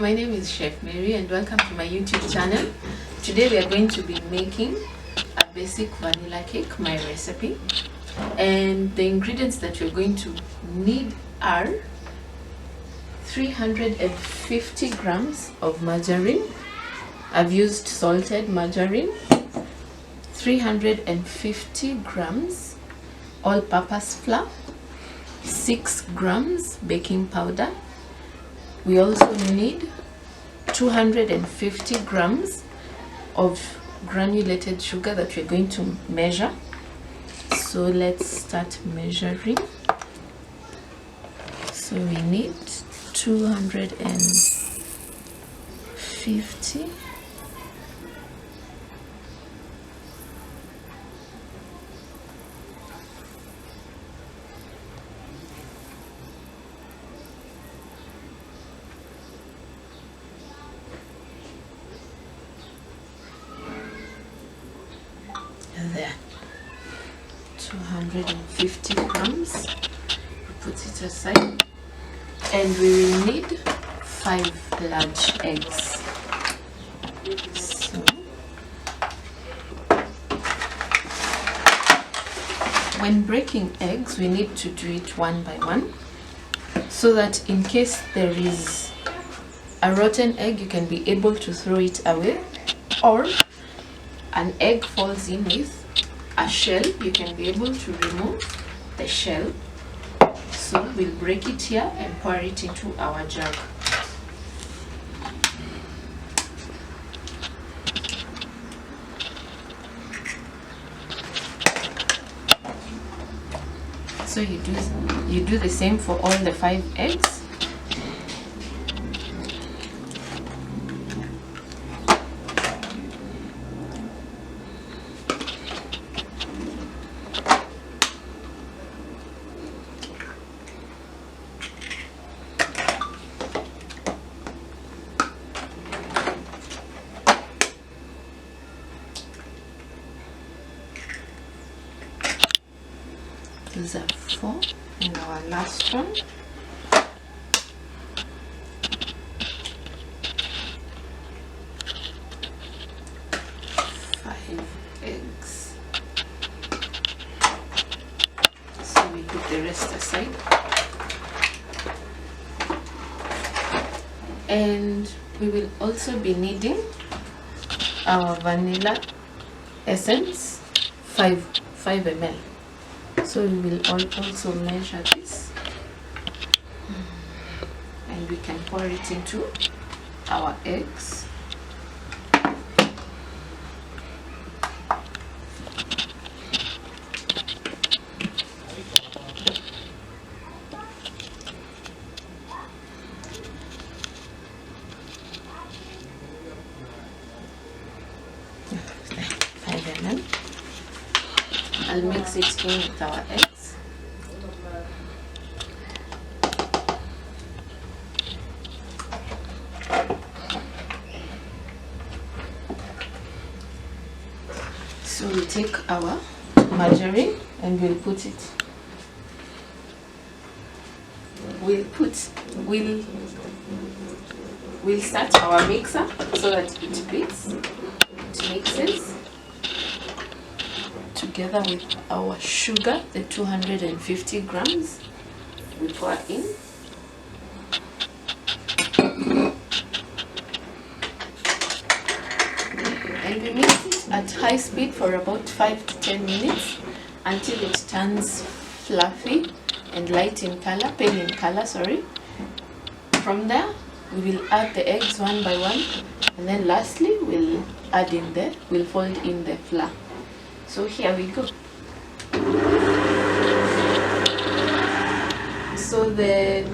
my name is Chef Mary and welcome to my YouTube channel. Today we are going to be making a basic vanilla cake, my recipe. And the ingredients that you're going to need are 350 grams of margarine. I've used salted margarine. 350 grams all-purpose flour. 6 grams baking powder. We also need 250 grams of granulated sugar that we're going to measure. So let's start measuring. So we need 250 . There, 250 grams. Put it aside, and we will need 5 large eggs. So when breaking eggs, we need to do it one by one, so that in case there is a rotten egg, you can be able to throw it away, or an egg falls in with a shell, you can be able to remove the shell. So we'll break it here and pour it into our jug. So you do the same for all the 5 eggs. These are 4, and our last one. Five eggs. So we put the rest aside. And we will also be needing our vanilla essence, 5 ml. So we will also measure this, and we can pour it into our eggs. I'll mix it in with our eggs. So we take our margarine and we'll put it. We'll start our mixer so that it beats, it mixes together with our sugar, the 250 grams. We pour in. And we mix it at high speed for about 5 to 10 minutes until it turns fluffy and light in color, pale in color, sorry. From there, we will add the eggs one by one, and then lastly, we'll fold in the flour. So here we go. So the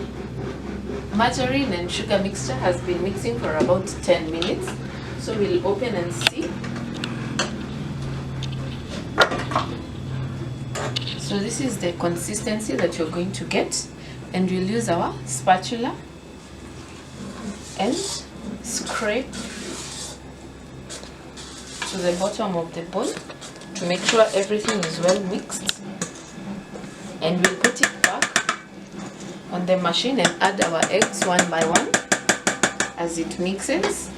margarine and sugar mixture has been mixing for about 10 minutes. So we'll open and see. So this is the consistency that you're going to get, and we'll use our spatula and scrape to the bottom of the bowl to make sure everything is well mixed, and we'll put it back on the machine and add our eggs one by one. as it mixes.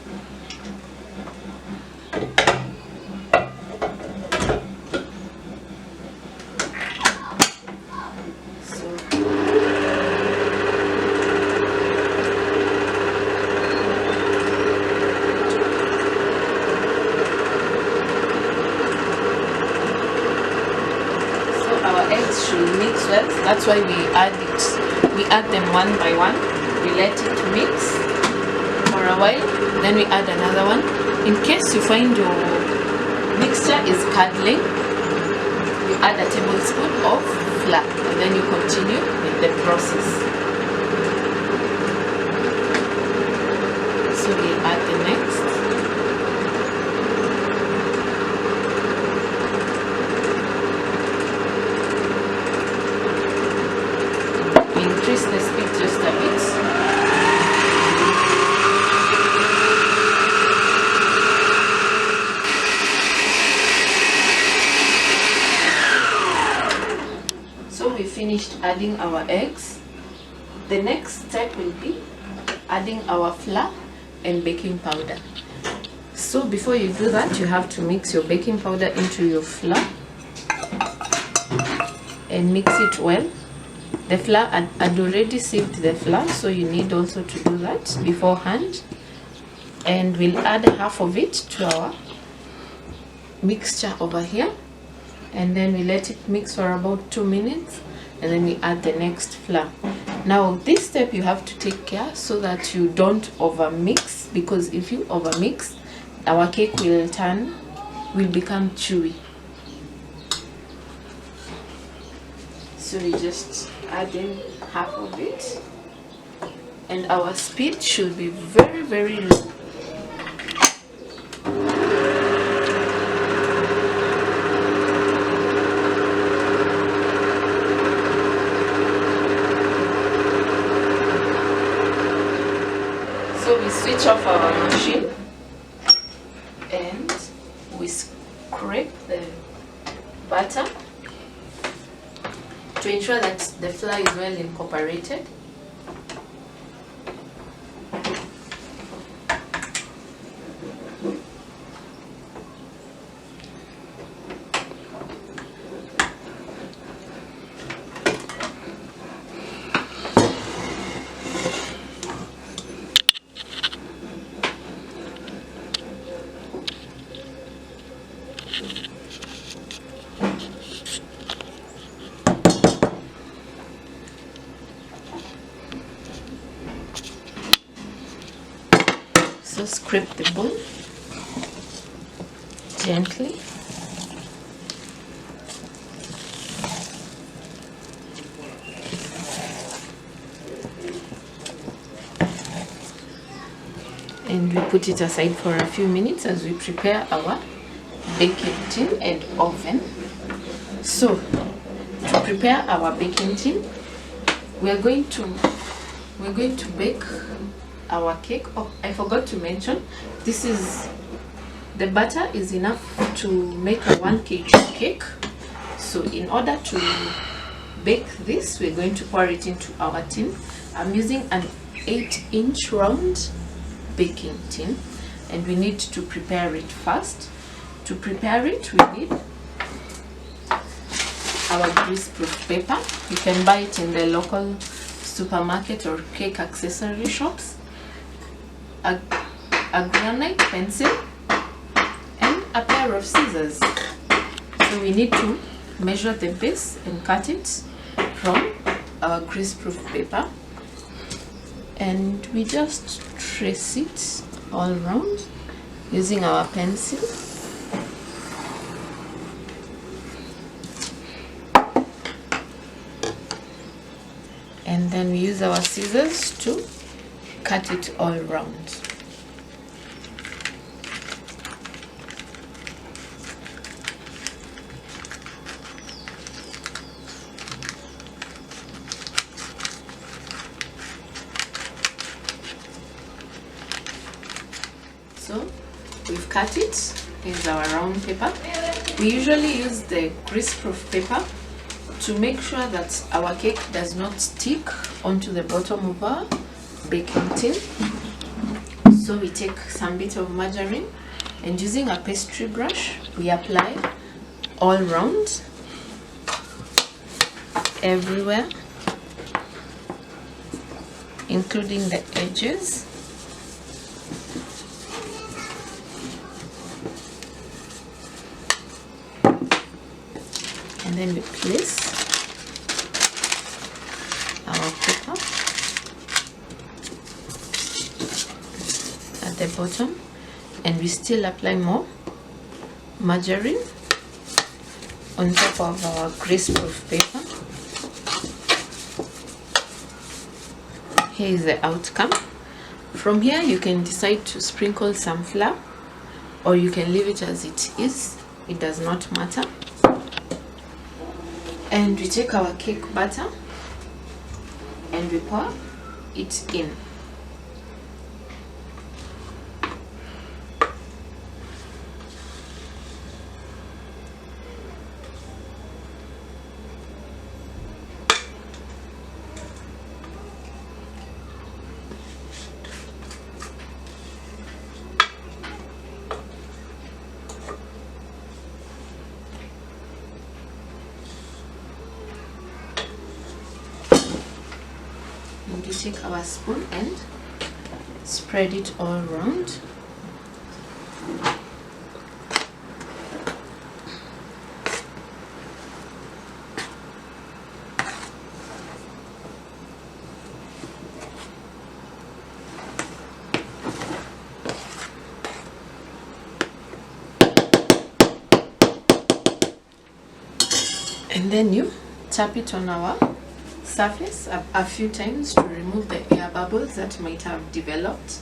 Our eggs should mix well. That's why we add them one by one. We let it mix for a while, then we add another one. In case you find your mixture is curdling, you add a tablespoon of flour, and then you continue with the process. So we add the next. Increase the speed just a bit. So we finished adding our eggs. The next step will be adding our flour and baking powder. So before you do that, you have to mix your baking powder into your flour and mix it well. The flour, I'd already sieved the flour, so you need also to do that beforehand. And we'll add half of it to our mixture over here, and then we let it mix for about 2 minutes, and then we add the next flour. Now this step you have to take care so that you don't over mix, because if you over mix, our cake will become chewy. So we just add in half of it, and our speed should be very, very low. So we switch off our machine and we scrape the butter to ensure that the flour is well incorporated. So scrape the bowl gently. And we put it aside for a few minutes as we prepare our baking tin and oven. So to prepare our baking tin, we're going to bake our cake. Oh, I forgot to mention, the butter is enough to make a 1 kg cake. So in order to bake this, we're going to pour it into our tin. I'm using an 8-inch round baking tin, and we need to prepare it first. To prepare it, we need our greaseproof paper. You can buy it in the local supermarket or cake accessory shops. A granite pencil and a pair of scissors. So we need to measure the base and cut it from our greaseproof paper, and we just trace it all around using our pencil. And then we use our scissors to cut it all around. So we've cut it. Here's our round paper. We usually use the greaseproof paper to make sure that our cake does not stick onto the bottom of our baking tin. So we take some bit of margarine and using a pastry brush we apply all round, everywhere, including the edges. And then we place our paper at the bottom, and we still apply more margarine on top of our greaseproof paper. Here is the outcome. From here you can decide to sprinkle some flour, or you can leave it as it is, it does not matter. And we take our cake batter and we pour it in. And we take our spoon and spread it all around. And then you tap it on our surface a few times to remove the air bubbles that might have developed.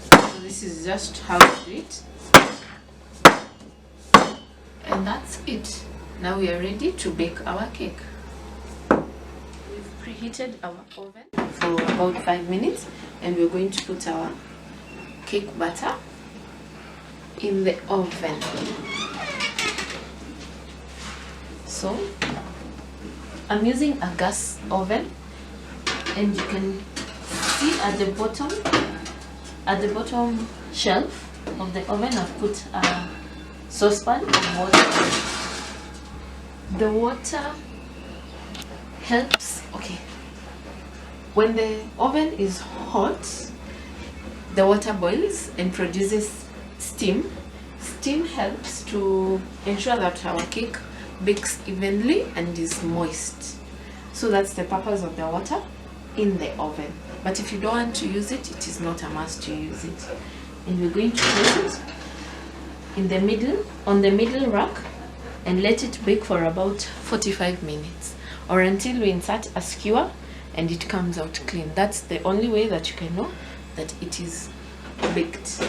So this is just how we do it, and that's it. Now we are ready to bake our cake. We've preheated our oven for about 5 minutes, and we're going to put our cake batter in the oven. So I'm using a gas oven, and you can see at the bottom shelf of the oven I've put a saucepan of water. The water helps, okay, when the oven is hot, the water boils and produces steam. Steam helps to ensure that our cake bakes evenly and is moist. So that's the purpose of the water in the oven. But if you don't want to use it, it is not a must to use it. And we're going to place it in the middle, on the middle rack, and let it bake for about 45 minutes, or until we insert a skewer and it comes out clean. That's the only way that you can know that it is baked.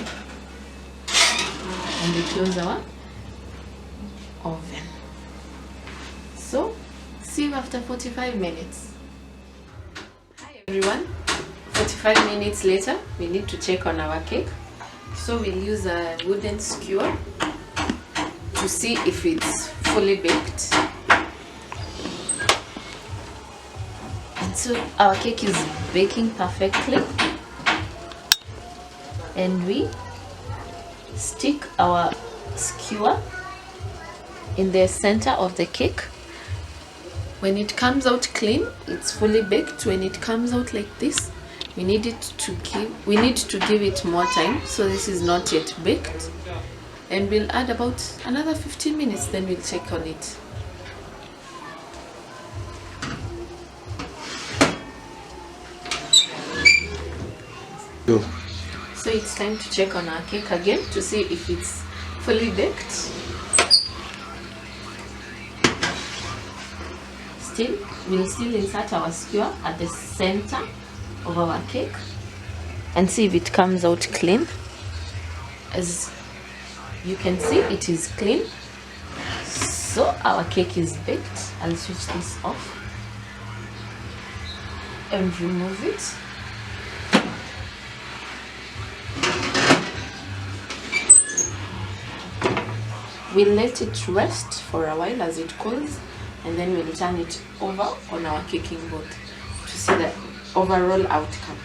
And we close our oven. So, see you after 45 minutes. Hi everyone, 45 minutes later, we need to check on our cake. So we'll use a wooden skewer to see if it's fully baked. And so our cake is baking perfectly. And we stick our skewer in the center of the cake. When it comes out clean, it's fully baked. When it comes out like this, we need to give it more time. So this is not yet baked, and we'll add about another 15 minutes, then we'll check on it. Go. So it's time to check on our cake again to see if it's fully baked. We'll still insert our skewer at the center of our cake and see if it comes out clean. As you can see, it is clean. So our cake is baked. I'll switch this off and remove it. We'll let it rest for a while as it cools, and then we'll turn it over on our caking board to see the overall outcome.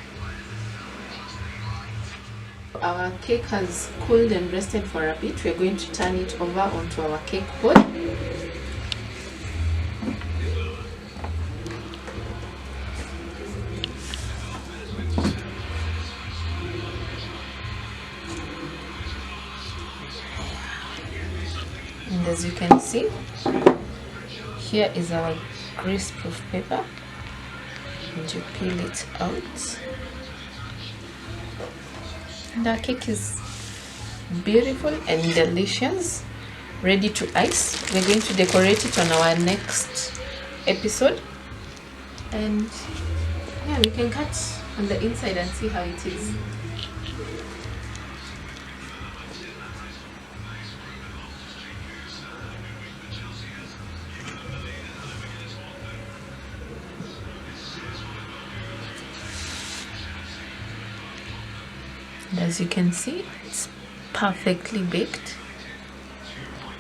our cake has cooled and rested for a bit, we're going to turn it over onto our cake board. And as you can see, here is our greaseproof paper, and you peel it out. And our cake is beautiful and delicious, ready to ice. We're going to decorate it on our next episode. And yeah, we can cut on the inside and see how it is. And as you can see, it's perfectly baked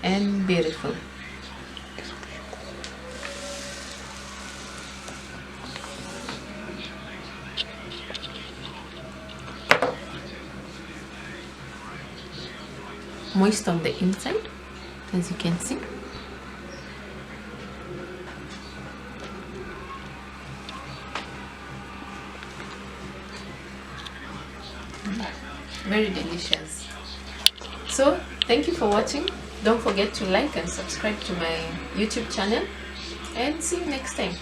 and beautiful. Moist on the inside, as you can see. Very delicious. So thank you for watching. Don't forget to like and subscribe to my YouTube channel, and see you next time.